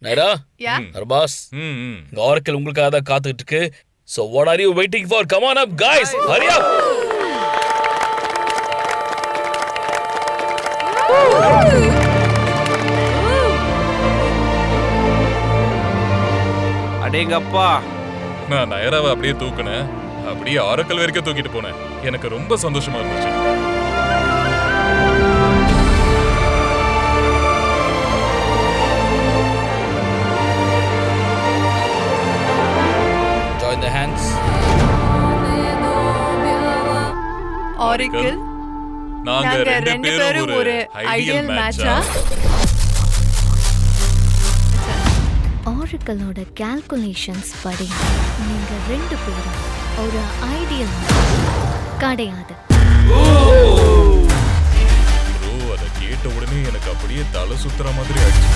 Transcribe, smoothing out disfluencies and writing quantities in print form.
Naira, Yeah. Arbaaz, இந்த Oracle உங்களுக்காக தான் காத்துக்கிட்டு இருக்கு. So what are you waiting for? Come on up, guys. Hurry up. அடேங்கப்பா, நான் நயராவை அப்படியே தூக்குனேன், அப்படியே ஆரக்கல் வரைக்கும் தூக்கிட்டு போனேன். எனக்கு ரொம்ப சந்தோஷமா இருந்துச்சு. Join the hands. Oracle, நாங்க நாங்க ரெண்டு ரெண்டு பேரும் பேரும் ஒரு ஒரு ஐடியல் ஐடியல் மேட்சா? ஆரக்கிளோட கால்குலேஷன்ஸ் படி நீங்க ரெண்டு பேரும் ஒரு ஐடியல் கிடையாது. ப்ரோ, அதை கேட்ட உடனே எனக்கு அப்படியே தலை சுத்துற மாதிரி ஆயிடுச்சு.